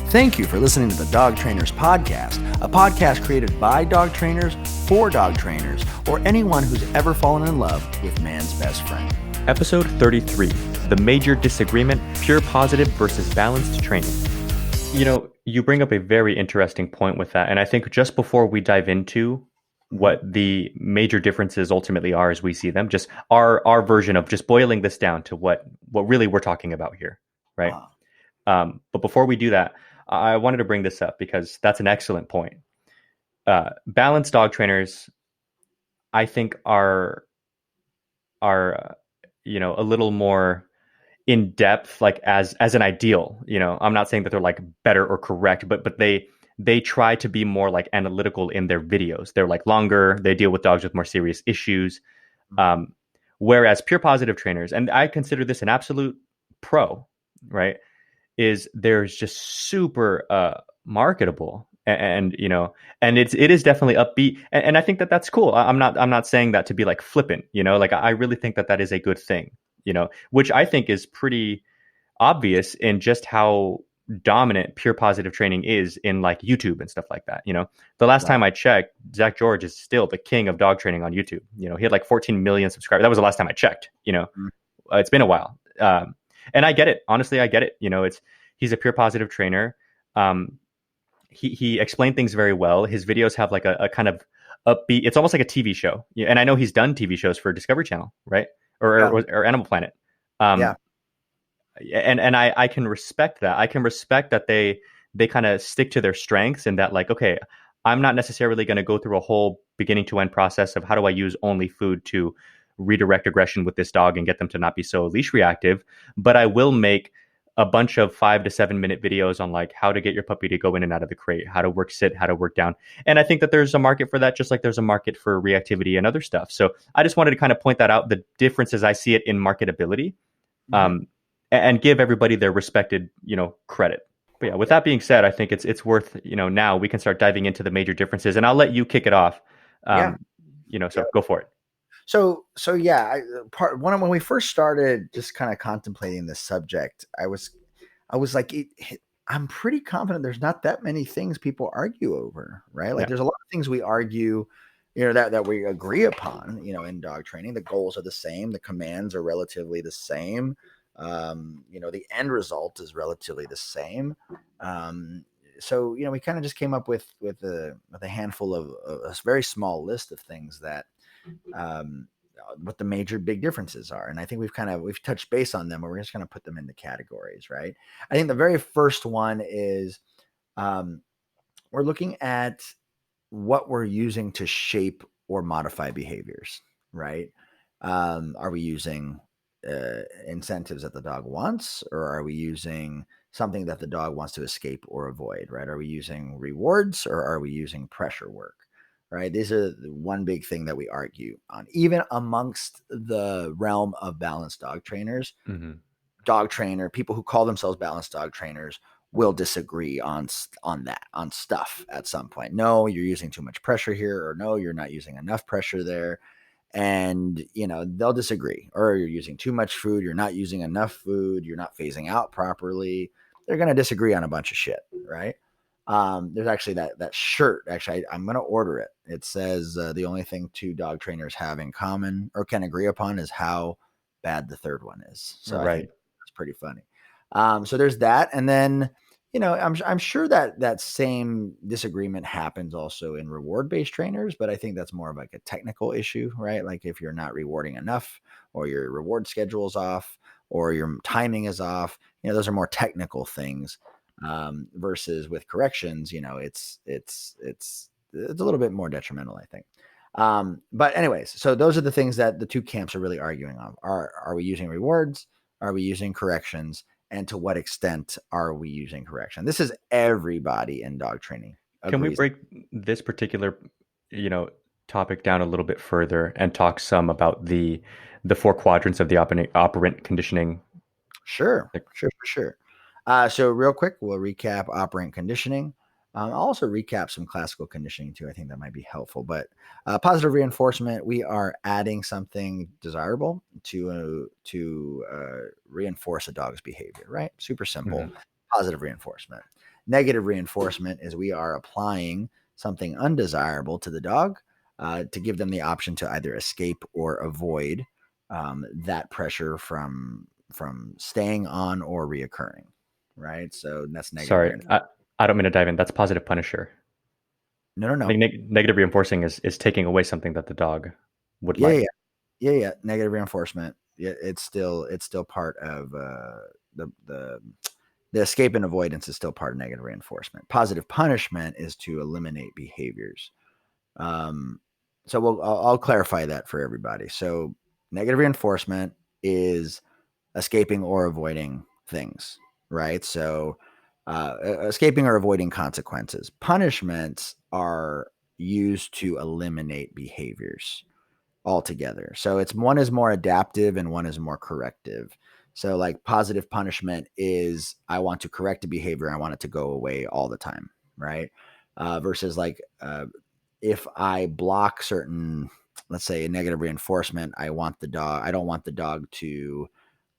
Thank you for listening to the Dog Trainers Podcast, a podcast created by dog trainers for dog trainers, or anyone who's ever fallen in love with man's best friend. Episode 33, The Major Disagreement, Pure Positive versus Balanced Training. You know, you bring up a very interesting point with that. And I think just before we dive into what the major differences ultimately are as we see them, just our version of just boiling this down to what really we're talking about here, right? But before we do that, I wanted to bring this up because that's an excellent point. Balanced dog trainers, I think, are a little more in depth, like as an ideal. You know, I'm not saying that they're like better or correct, but they try to be more like analytical in their videos. They're like longer. They deal with dogs with more serious issues. Whereas pure positive trainers, and I consider this an absolute pro, right? Is there's just super marketable and it is definitely upbeat and I think that that's cool. I'm not saying that to be like flippant, like I really think that is a good thing, which I think is pretty obvious in just how dominant pure positive training is in like YouTube and stuff like that. The last time I checked, Zach George is still the king of dog training on YouTube. He had like 14 million subscribers. That was the last time I checked. It's been a while. And I get it. Honestly, I get it. He's a pure positive trainer. He explained things very well. His videos have like a kind of upbeat. It's almost like a TV show. And I know he's done TV shows for Discovery Channel, right? Or Animal Planet. And I can respect that. I can respect that they kind of stick to their strengths and that like, okay, I'm not necessarily going to go through a whole beginning to end process of how do I use only food to redirect aggression with this dog and get them to not be so leash reactive, but I will make a bunch of 5 to 7 minute videos on like how to get your puppy to go in and out of the crate, how to work sit, how to work down. And I think that there's a market for that, just like there's a market for reactivity and other stuff. So I just wanted to kind of point that out, the differences I see it in marketability, and give everybody their respected, credit. But yeah, with that being said, I think it's worth, now we can start diving into the major differences and I'll let you kick it off. Go for it. So yeah, when we first started just kind of contemplating this subject, I was like, I'm pretty confident there's not that many things people argue over, right? Like there's a lot of things we argue, that we agree upon, in dog training. The goals are the same. The commands are relatively the same. The end result is relatively the same. So, we kind of just came up with a handful of a very small list of things that, what the major big differences are. And I think we've touched base on them, but we're just going to put them into categories, right? I think the very first one is, we're looking at what we're using to shape or modify behaviors, right? Are we using incentives that the dog wants, or are we using something that the dog wants to escape or avoid, right? Are we using rewards or are we using pressure work, right? These are the one big thing that we argue on, even amongst the realm of balanced dog trainers. People who call themselves balanced dog trainers will disagree on stuff at some point. No, you're using too much pressure here, or no, you're not using enough pressure there. And, they'll disagree, or you're using too much food. You're not using enough food. You're not phasing out properly. They're going to disagree on a bunch of shit. Right. There's actually that shirt. Actually, I'm going to order it. It says, the only thing two dog trainers have in common or can agree upon is how bad the third one is. So I think it's pretty funny. So there's that. And then, I'm sure that same disagreement happens also in reward-based trainers, but I think that's more of like a technical issue, right? Like if you're not rewarding enough, or your reward schedule is off, or your timing is off, those are more technical things. Versus with corrections, it's a little bit more detrimental, I think. But anyways, so those are the things that the two camps are really arguing on. Are we using rewards? Are we using corrections? And to what extent are we using correction? This is everybody in dog training agrees. Can we break this particular, topic down a little bit further and talk some about the 4 quadrants of the operant conditioning? Sure. So real quick, we'll recap operant conditioning. I'll also recap some classical conditioning too. I think that might be helpful. But positive reinforcement, we are adding something desirable to reinforce a dog's behavior, right? Super simple. Positive reinforcement. Negative reinforcement is we are applying something undesirable to the dog to give them the option to either escape or avoid that pressure from staying on or reoccurring. Right. So that's negative Sorry, reinforcement. I don't mean to dive in. That's positive punisher. No, no, I no. think negative reinforcing is taking away something that the dog would Yeah, like. yeah, yeah. Negative reinforcement. Yeah, it's still part of the the escape and avoidance is still part of negative reinforcement. Positive punishment is to eliminate behaviors. Um, so I'll clarify that for everybody. So negative reinforcement is escaping or avoiding things, right? So escaping or avoiding consequences. Punishments are used to eliminate behaviors altogether. So it's one is more adaptive and one is more corrective. So like positive punishment is I want to correct a behavior, I want it to go away all the time, right? Versus like if I block certain, let's say a negative reinforcement, I don't want the dog to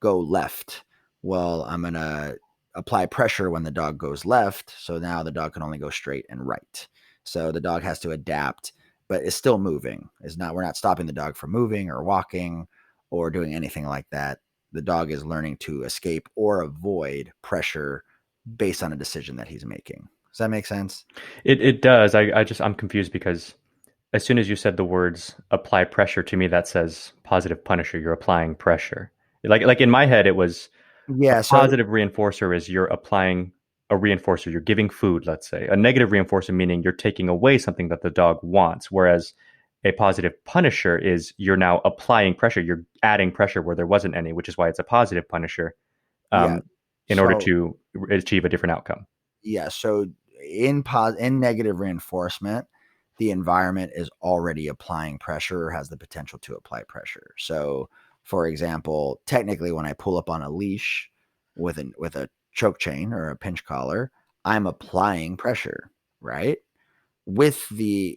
go left. Well, I'm going to apply pressure when the dog goes left. So now the dog can only go straight and right. So the dog has to adapt, but it's still moving. We're not stopping the dog from moving or walking or doing anything like that. The dog is learning to escape or avoid pressure based on a decision that he's making. Does that make sense? It does. I'm confused because as soon as you said the words apply pressure, to me that says positive punisher. You're applying pressure. Like in my head, it was a Yeah. So positive reinforcer is you're applying a reinforcer. You're giving food, let's say. A negative reinforcer meaning you're taking away something that the dog wants. Whereas a positive punisher is you're now applying pressure. You're adding pressure where there wasn't any, which is why it's a positive punisher yeah. um, in order So to achieve a different outcome. yeah. So in negative reinforcement, the environment is already applying pressure or has the potential to apply pressure. So, for example, technically, when I pull up on a leash with a choke chain or a pinch collar, I'm applying pressure, right? With the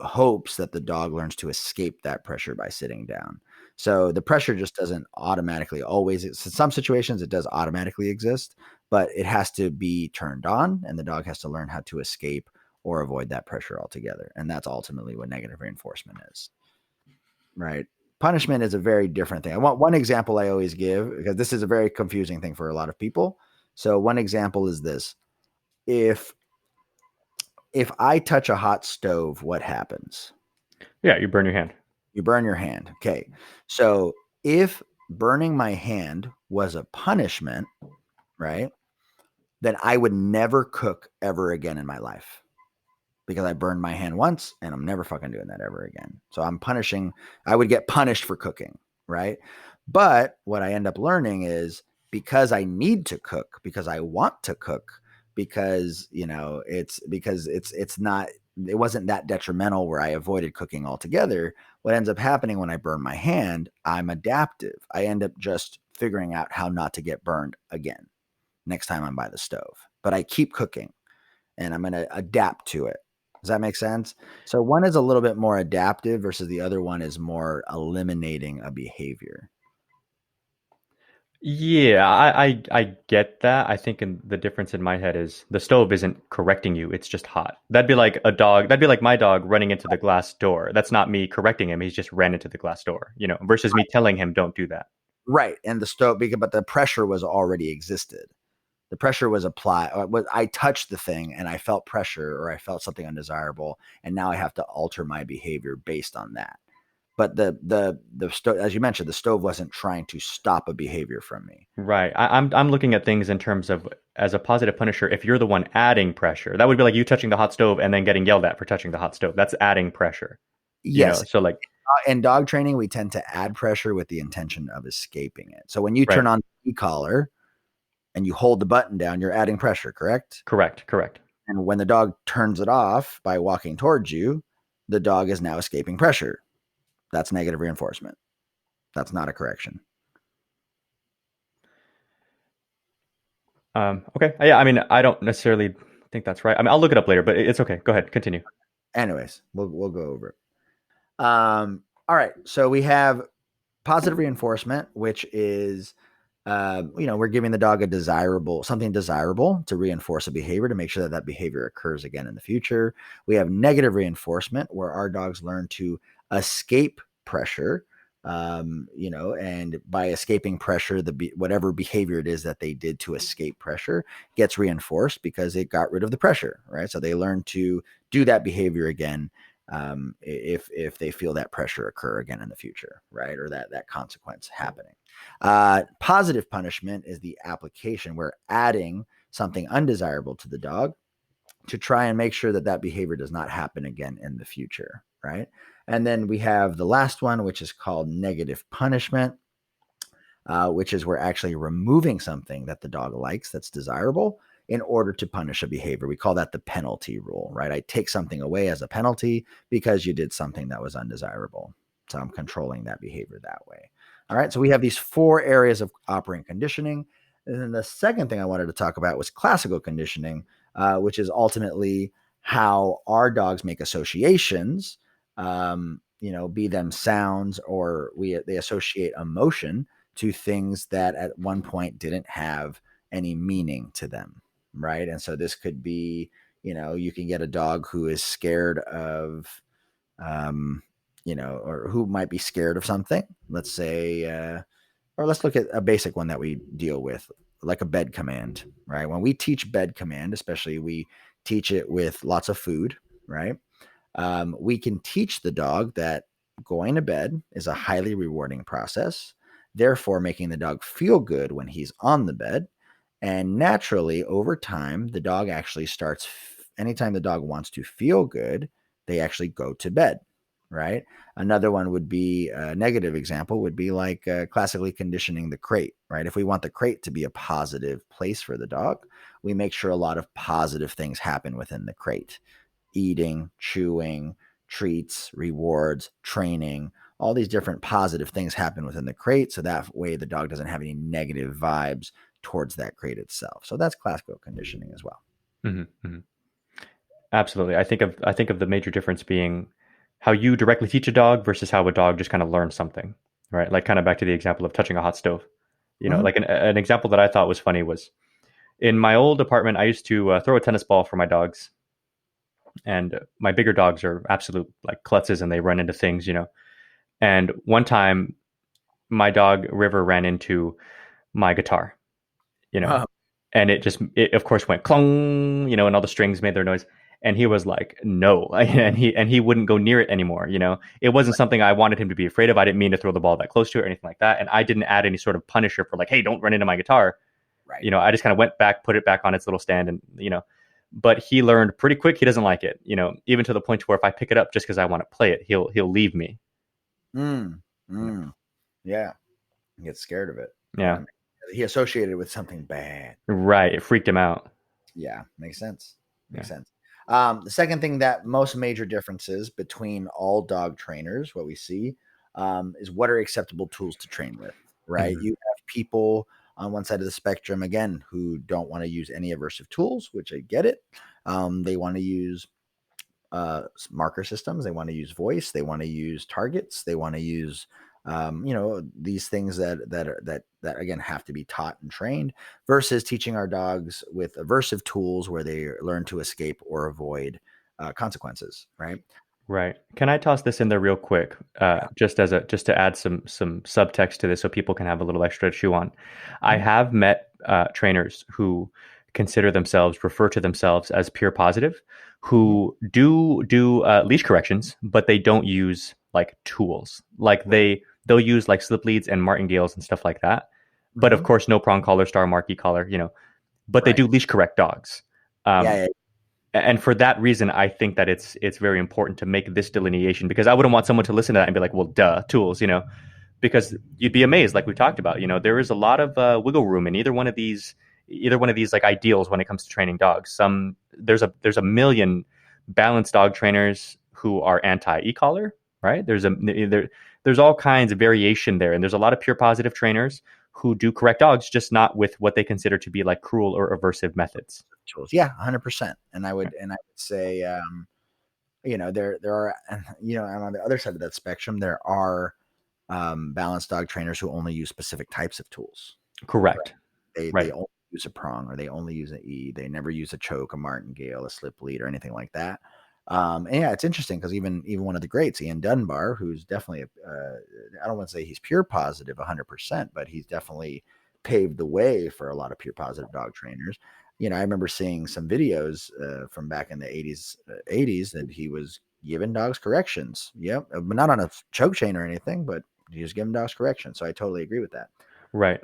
hopes that the dog learns to escape that pressure by sitting down. So the pressure just doesn't automatically always. In some situations, it does automatically exist, but it has to be turned on, and the dog has to learn how to escape or avoid that pressure altogether. And that's ultimately what negative reinforcement is, right? Punishment is a very different thing. I want one example I always give because this is a very confusing thing for a lot of people. So one example is this: if if I touch a hot stove, what happens? Yeah, you burn your hand. You burn your hand. Okay. So if burning my hand was a punishment, right, then I would never cook ever again in my life because I burned my hand once and I'm never fucking doing that ever again. So I would get punished for cooking, right? But what I end up learning is because I need to cook, because I want to cook, because, it's not, it wasn't that detrimental where I avoided cooking altogether. What ends up happening when I burn my hand, I'm adaptive. I end up just figuring out how not to get burned again next time I'm by the stove. But I keep cooking and I'm going to adapt to it. Does that make sense? So one is a little bit more adaptive versus the other one is more eliminating a behavior. Yeah, I get that. I think the difference in my head is the stove isn't correcting you, it's just hot. That'd be like a dog, that'd be like my dog running into the glass door. That's not me correcting him, he's just ran into the glass door, versus me telling him don't do that. Right. And the stove, but the pressure was already existed. The pressure was applied. I touched the thing and I felt pressure or I felt something undesirable. And now I have to alter my behavior based on that. But the stove, as you mentioned, the stove wasn't trying to stop a behavior from me. Right. I'm looking at things in terms of as a positive punisher, if you're the one adding pressure, that would be like you touching the hot stove and then getting yelled at for touching the hot stove. That's adding pressure. Yes. So like In dog training, we tend to add pressure with the intention of escaping it. So when you right. turn on the e-collar and you hold the button down, you're adding pressure, correct? Correct. And when the dog turns it off by walking towards you, the dog is now escaping pressure. That's negative reinforcement. That's not a correction. Okay. Yeah, I mean, I don't necessarily think that's right. I mean, I'll look it up later, but it's okay. Go ahead, continue. Anyways, we'll go over it. All right. So we have positive reinforcement, which is we're giving the dog something desirable to reinforce a behavior to make sure that that behavior occurs again in the future. We have negative reinforcement where our dogs learn to escape pressure. And by escaping pressure, whatever behavior it is that they did to escape pressure gets reinforced because it got rid of the pressure, right? So they learn to do that behavior again if they feel that pressure occur again in the future, right? Or that consequence happening. Positive punishment is the application. We're adding something undesirable to the dog to try and make sure that that behavior does not happen again in the future, right? And then we have the last one, which is called negative punishment, which is we're actually removing something that the dog likes that's desirable in order to punish a behavior. We call that the penalty rule, right? I take something away as a penalty because you did something that was undesirable. So I'm controlling that behavior that way. All right. So we have these 4 areas of operant conditioning. And then the second thing I wanted to talk about was classical conditioning, which is ultimately how our dogs make associations, be them sounds or they associate emotion to things that at one point didn't have any meaning to them, right? And so this could be, you can get a dog who is scared of, or who might be scared of something. Let's say, or let's look at a basic one that we deal with, like a bed command, right? When we teach bed command, especially we teach it with lots of food, right? We can teach the dog that going to bed is a highly rewarding process, therefore making the dog feel good when he's on the bed. And naturally, over time, the dog actually starts, anytime the dog wants to feel good, they actually go to bed, right? Another one would be a negative example would be like classically conditioning the crate, right? If we want the crate to be a positive place for the dog, we make sure a lot of positive things happen within the crate. Eating, chewing, treats, rewards, training, all these different positive things happen within the crate. So that way the dog doesn't have any negative vibes towards that crate itself. So that's classical conditioning as well. Mm-hmm, mm-hmm. Absolutely. I think of the major difference being how you directly teach a dog versus how a dog just kind of learns something, right? Like kind of back to the example of touching a hot stove. Like an example that I thought was funny was in my old apartment, I used to throw a tennis ball for my dogs. And my bigger dogs are absolute like klutzes and they run into things. And one time my dog River ran into my guitar, you know, Oh, and it of course went clong, and all the strings made their noise. And he was like, no, and he wouldn't go near it anymore. It wasn't something I wanted him to be afraid of. I didn't mean to throw the ball that close to it or anything like that. And I didn't add any sort of punisher for like, hey, don't run into my guitar. right. I just kind of went back, put it back on its little stand, and but he learned pretty quick he doesn't like it. Even to the point where if I pick it up just because I want to play it, he'll leave me. Yeah, he gets scared of it. Yeah, He associated it with something bad. right. It freaked him out. Yeah, makes sense. Makes Yeah. sense. The second thing that most major differences between all dog trainers, what we see, is what are acceptable tools to train with, right? Mhm. You have people on one side of the spectrum, again, who don't want to use any aversive tools, which I get it. They want to use marker systems. They want to use voice. They want to use targets. They want to use, these things that again have to be taught and trained. Versus teaching our dogs with aversive tools where they learn to escape or avoid consequences. Right. Right. Can I toss this in there real quick, Yeah. just to add some subtext to this, so people can have a little extra to chew on? I Mhm. have met trainers who refer to themselves as peer positive, Mhm. who do leash corrections, but they don't use like tools. Like they'll use like slip leads and martingales and stuff like that. But of Mhm. course, no prong collar, star marquee collar, But they Right. do leash correct dogs. Yeah. Um, Yeah. and for that reason, I think that it's very important to make this delineation, because I wouldn't want someone to listen to that and be like, well, duh, tools, because you'd be amazed, like we talked about. There is a lot of wiggle room in either one of these like ideals when it comes to training dogs. There's a million balanced dog trainers who are anti e-collar, right? There's all kinds of variation there, and there's a lot of pure positive trainers who do correct dogs, just not with what they consider to be like cruel or aversive methods. Tools. Yeah. 100%. And I would say, there are, and on the other side of that spectrum, there are balanced dog trainers who only use specific types of tools, Correct. They Right. only use a prong, or they only use an E. They never use a choke, a martingale, a slip lead, or anything like that. And yeah, it's interesting because even one of the greats, Ian Dunbar, who's definitely I don't want to say he's pure positive 100%, but he's definitely paved the way for a lot of pure positive dog trainers. I remember seeing some videos from back in the 80s that he was giving dogs corrections. Yep, but not on a choke chain or anything, but he was giving dogs corrections. So I totally agree with that. Right.